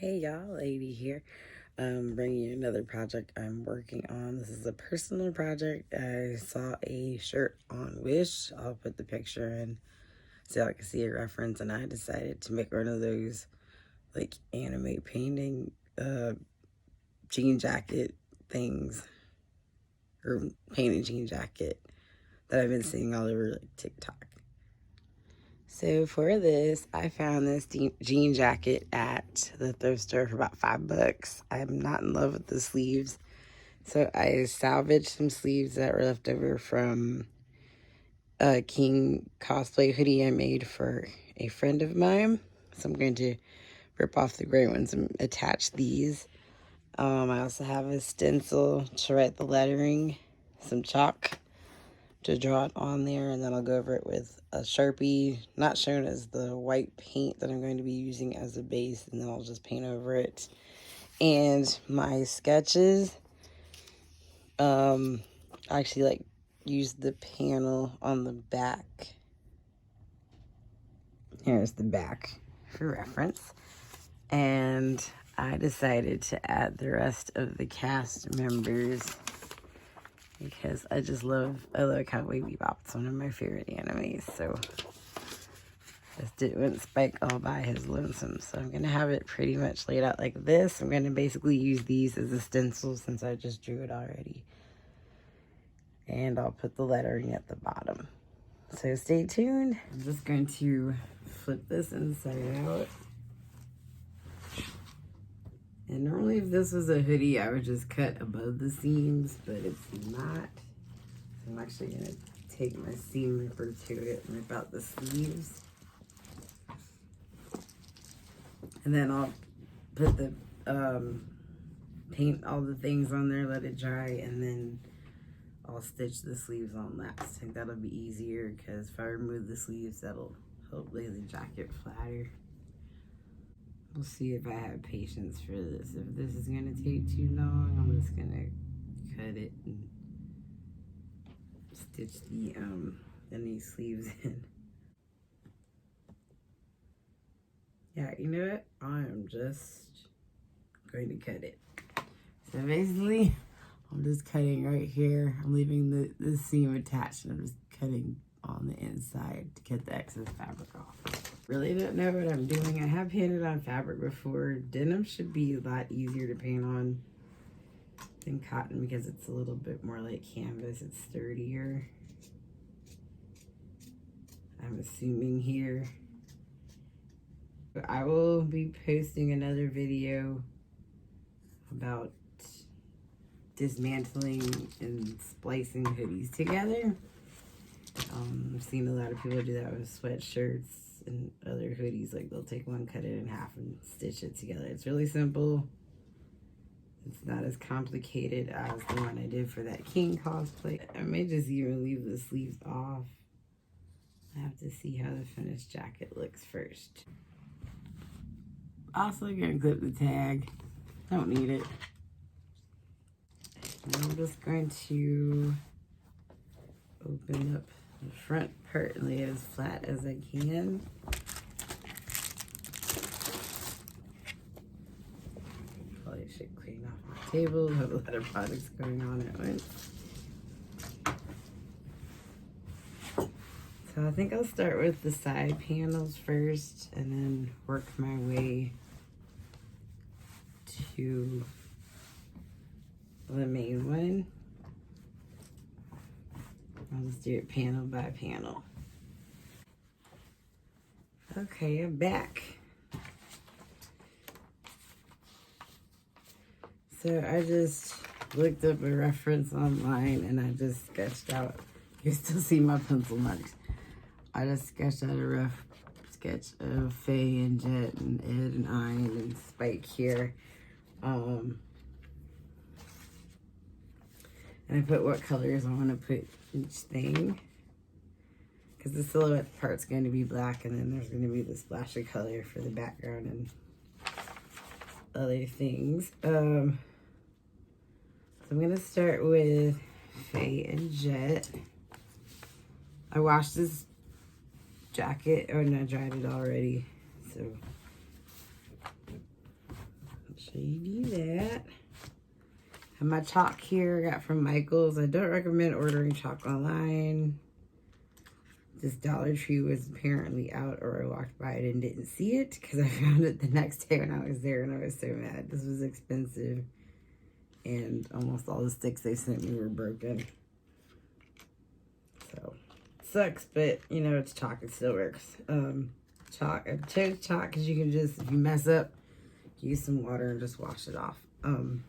Hey y'all, lady here. Bringing you another project I'm working on. This is a personal project. I saw a shirt on Wish. I'll put the picture in so I can see a reference, and I decided to make one of those like anime painting jean jacket things, or painted jean jacket that I've been seeing all over like TikTok. So for this, I found this jean jacket at the thrift store for about $5. I'm not in love with the sleeves, so I salvaged some sleeves that were left over from a King cosplay hoodie I made for a friend of mine. So I'm going to rip off the gray ones and attach these. I also have a stencil to write the lettering, some chalk to draw it on there, and then I'll go over it with a Sharpie, not shown as the white paint that I'm going to be using as a base, and then I'll just paint over it. And my sketches, I actually use the panel on the back. Here's the back for reference. And I decided to add the rest of the cast members because I love Cowboy Bebop. It's one of my favorite animes, so just didn't Spike all by his lonesome. So I'm going to have it pretty much laid out like this. I'm going to basically use these as a stencil since I just drew it already. And I'll put the lettering at the bottom. So stay tuned. I'm just going to flip this inside out. And normally if this was a hoodie, I would just cut above the seams, but it's not. So I'm actually going to take my seam ripper to it and rip out the sleeves. And then I'll put the, paint all the things on there, let it dry, and then I'll stitch the sleeves on last. I think that'll be easier because if I remove the sleeves, that'll help lay the jacket flatter. We'll see if I have patience for this. If this is gonna take too long, I'm just gonna cut it and stitch any sleeves in. Yeah, you know what? I am just going to cut it. So basically, I'm just cutting right here. I'm leaving the seam attached, and I'm just cutting on the inside to cut the excess fabric off. Really don't know what I'm doing. I have painted on fabric before. Denim should be a lot easier to paint on than cotton because it's a little bit more like canvas. It's sturdier, I'm assuming here. I will be posting another video about dismantling and splicing hoodies together. I've seen a lot of people do that with sweatshirts and other hoodies. Like they'll take one, cut it in half, and stitch it together. It's really simple. It's not as complicated as the one I did for that King cosplay. I may just even leave the sleeves off. I have to see how the finished jacket looks first. Also gonna clip the tag. Don't need it. And I'm just going to open up the front part and lay it as flat as I can. Probably should clean off my table. I have a lot of products going on at once. So I think I'll start with the side panels first and then work my way to the main one. I'll just do it panel by panel. Okay, I'm back. So I just looked up a reference online and I just sketched out, you still see my pencil marks. I just sketched out a rough sketch of Faye and Jet and Ed and Ein and Spike here. And I put what colors I want to put each thing. Because the silhouette part's going to be black, and then there's going to be the splash of color for the background and other things. So I'm going to start with Faye and Jet. I washed this jacket, and I dried it already. So So you do that. And my chalk here I got from Michael's. I don't recommend ordering chalk online. This Dollar Tree was apparently out, or I walked by it and didn't see it because I found it the next day when I was there and I was so mad. This was expensive and almost all the sticks they sent me were broken. So, sucks, but you know, it's chalk, it still works. Chalk, I chose chalk because you can just, if you mess up, use some water and just wash it off. I'm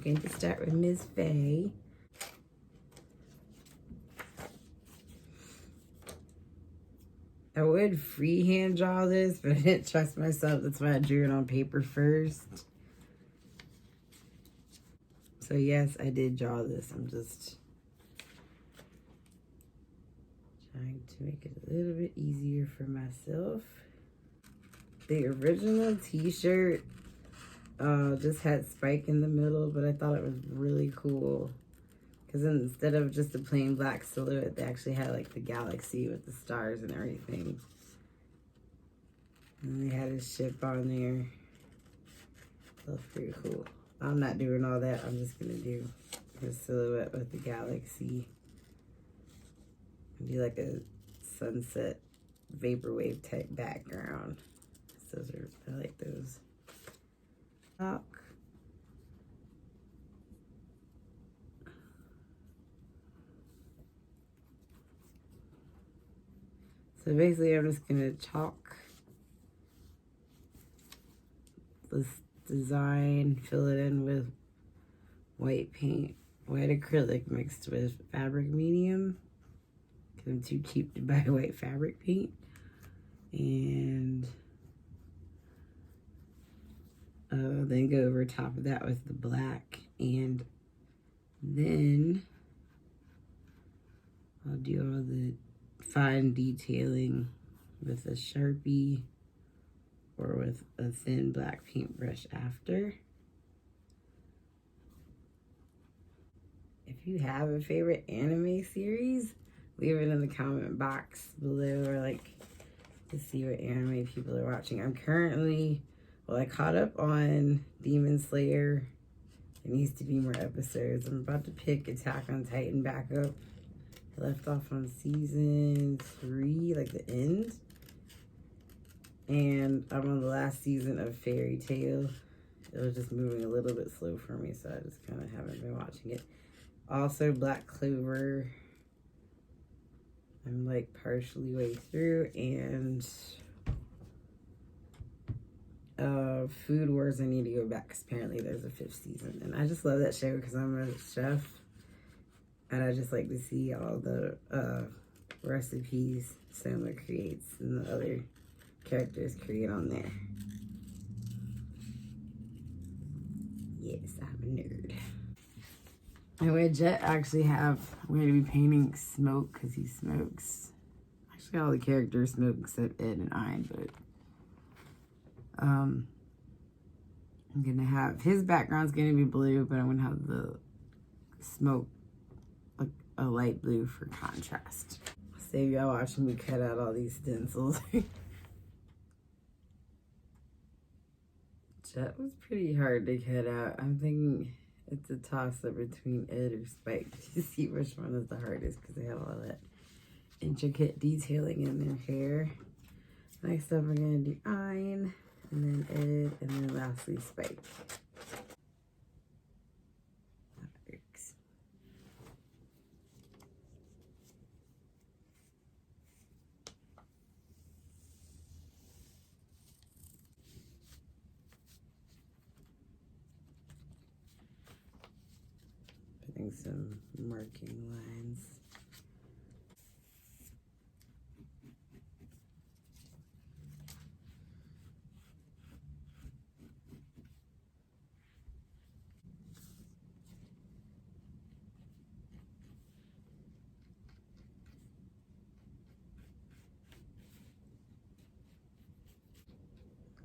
going to start with Ms. Faye. I would freehand draw this, but I didn't trust myself. That's why I drew it on paper first. So yes, I did draw this. I'm just trying to make it a little bit easier for myself. The original t-shirt just had Spike in the middle, but I thought it was really cool. Because instead of just a plain black silhouette, they actually had like the galaxy with the stars and everything. And they had his ship on there. That was pretty cool. I'm not doing all that. I'm just going to do the silhouette with the galaxy. Do like a sunset vaporwave type background. Those are, I like those. So basically I'm just gonna chalk this design, fill it in with white paint, white acrylic mixed with fabric medium, because I'm too cheap to buy white fabric paint. And then go over top of that with the black, and then I'll do all the fine detailing with a Sharpie or with a thin black paintbrush after. If you have a favorite anime series, leave it in the comment box below, or like to see what anime people are watching. I'm currently, well, I caught up on Demon Slayer. There needs to be more episodes. I'm about to pick Attack on Titan back up. I left off on season 3, like the end. And I'm on the last season of Fairy Tail. It was just moving a little bit slow for me, so I just kind of haven't been watching it. Also, Black Clover. I'm like partially way through, and Food Wars, I need to go back because apparently there's a 5th season. And I just love that show because I'm a chef, and I just like to see all the recipes Soma creates and the other characters create on there. Yes, I'm a nerd. Anyway, Jet actually I'm going to be painting Smoke because he smokes. Actually, all the characters smoke except Ed and Ein, but I'm going to have, his background's going to be blue, but I'm going to have the Smoke like a light blue for contrast. Save y'all watching me cut out all these stencils. Jet was pretty hard to cut out. I'm thinking it's a toss-up between Ed or Spike to see which one is the hardest because they have all that intricate detailing in their hair. Next up, we're going to do Ein, and then Ed, and then lastly Spike. That works. Putting some marking lines.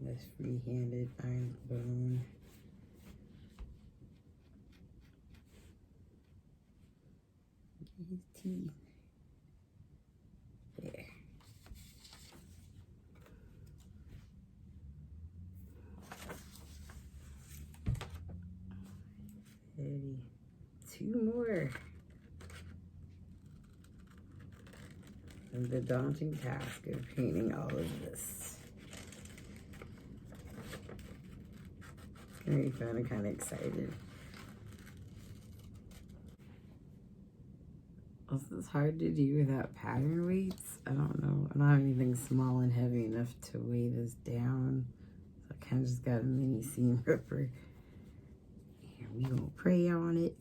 This free-handed iron bone. His teeth. There. already. 2 more. And the daunting task of painting all of this. It's gonna be fun. I'm kind of excited. Also, it's hard to do without pattern weights. I don't know. I don't have anything small and heavy enough to weigh this down. So I kind of just got a mini seam ripper. And we gonna pray on it.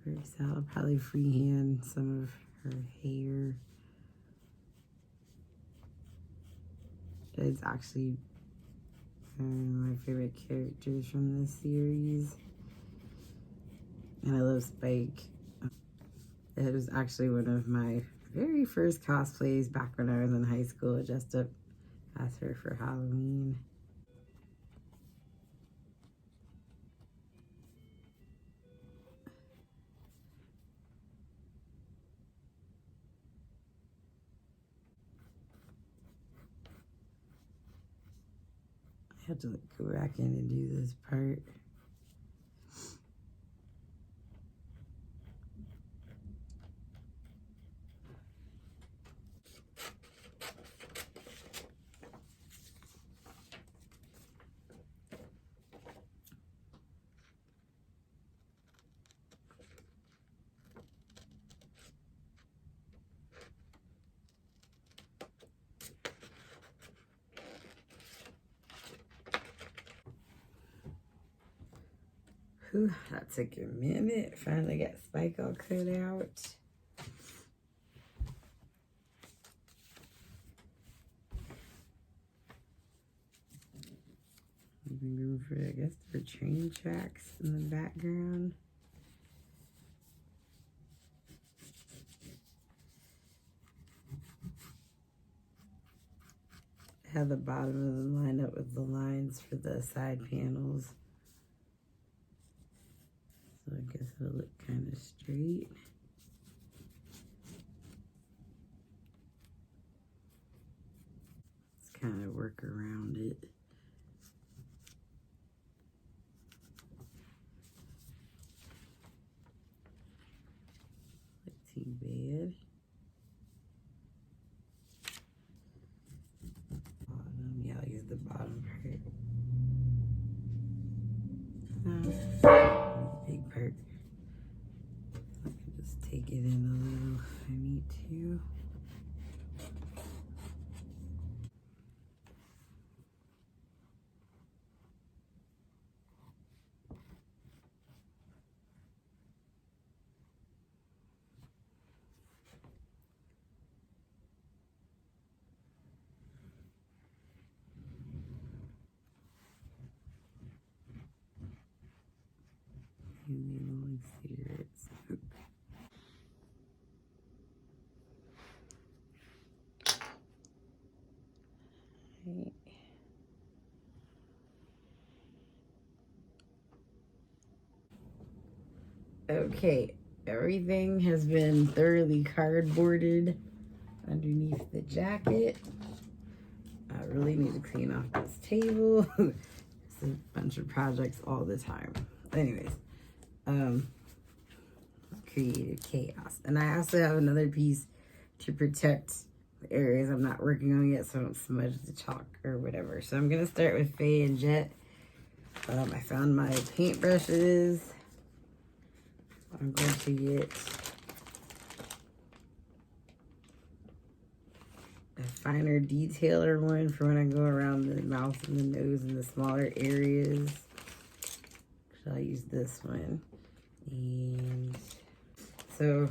So I'll probably freehand some of her hair. It's actually my favorite characters from this series. And I love Spike. It was actually one of my very first cosplays back when I was in high school. I dressed up as her for Halloween. I have to go back in and do this part. Whew, that took a minute. Finally got Spike all cut out. Room for, I guess, for train tracks in the background. Have the bottom of them lined up with the lines for the side panels. So I guess it'll look kind of straight. Let's kind of work around it. Not too bad. Bottom, yeah, I'll use the bottom part. Big part. I can just take it in a little if I need to. And cigarettes. Right. Okay, everything has been thoroughly cardboarded underneath the jacket. I really need to clean off this table. It's a bunch of projects all the time. Anyways, creative chaos. And I also have another piece to protect the areas I'm not working on yet so I don't smudge the chalk or whatever. So I'm going to start with Faye and Jet. I found my paintbrushes. I'm going to get a finer detailer one for when I go around the mouth and the nose and the smaller areas. So I'll use this one. And so,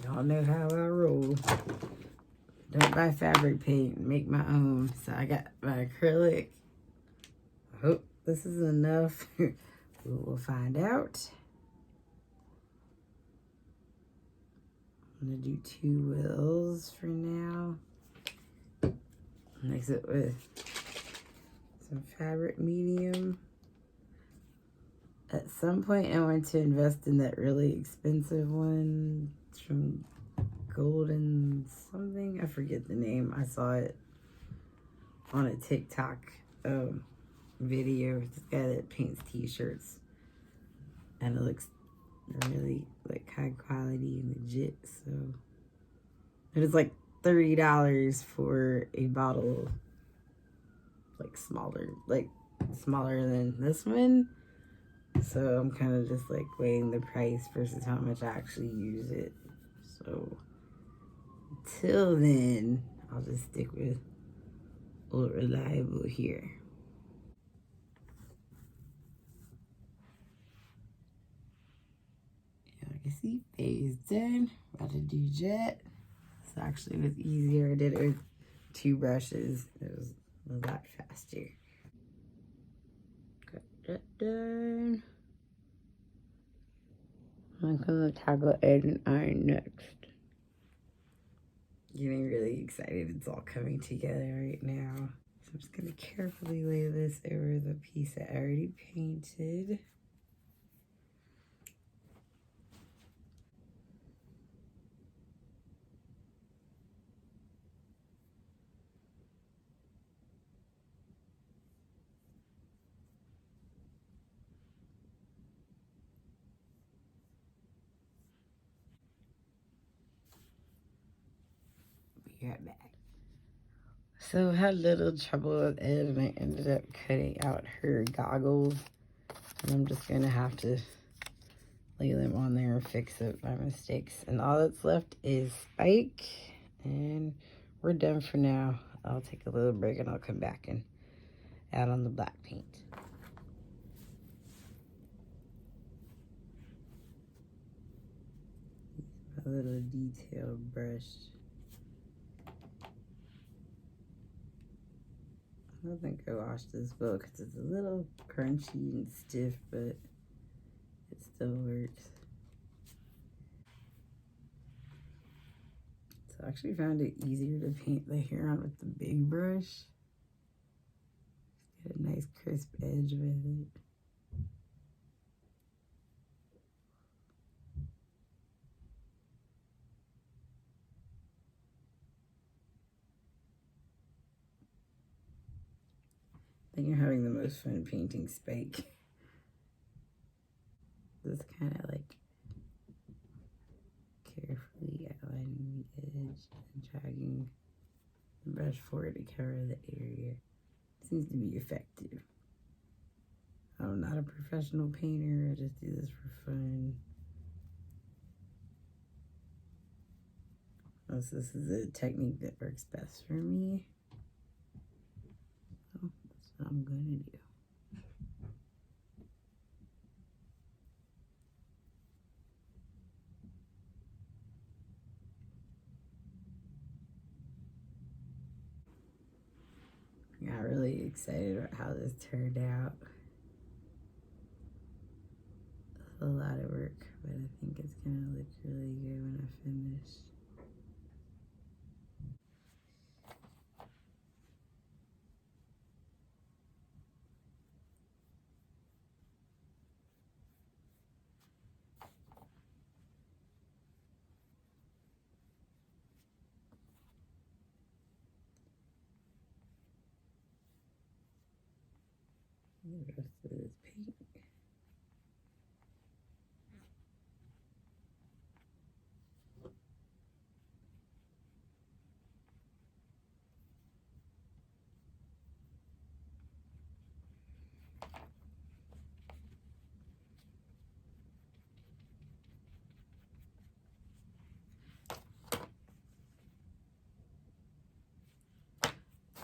y'all know how I roll. Don't buy fabric paint, make my own. So I got my acrylic. I hope this is enough. We'll find out. I'm gonna do 2 wheels for now. Mix it with some fabric medium. At some point I want to invest in that really expensive one. It's from Golden something. I forget the name. I saw it on a TikTok video with this guy that paints t-shirts. and it looks really like high quality and legit. So it is like $30 for a bottle, like smaller than this one. So I'm kind of just like weighing the price versus how much I actually use it. So till then, I'll just stick with Old Reliable here. Yeah, I can see phase done. About to do jet. So actually it was easier. I did it with 2 brushes. It was a lot faster. Got that done. I'm gonna tackle edge and iron next. Getting really excited. It's all coming together right now. So I'm just gonna carefully lay this over the piece that I already painted. Be right back. So I had a little trouble with Ed and I ended up cutting out her goggles. And I'm just gonna have to lay them on there and fix up my mistakes. And all that's left is Spike. And we're done for now. I'll take a little break and I'll come back and add on the black paint. A little detail brush. I don't think I washed this well because it's a little crunchy and stiff, but it still works. So I actually found it easier to paint the hair on with the big brush. Get a nice crisp edge with it. I think you're having the most fun painting Spike. Just kind of like carefully outlining the edge and dragging the brush forward to cover the area. Seems to be effective. I'm not a professional painter, I just do this for fun. This is a technique that works best for me. So that's what I'm going to do. I got really excited about how this turned out. A lot of work, but I think it's gonna look really good when I finish. The rest of this paint.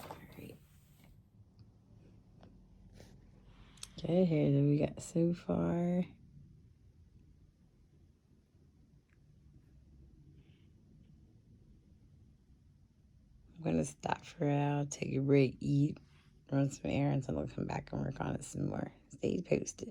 Alright. Okay, here that we got so far. I'm gonna stop for now, take a break, eat, run some errands, and we'll come back and work on it some more. Stay posted.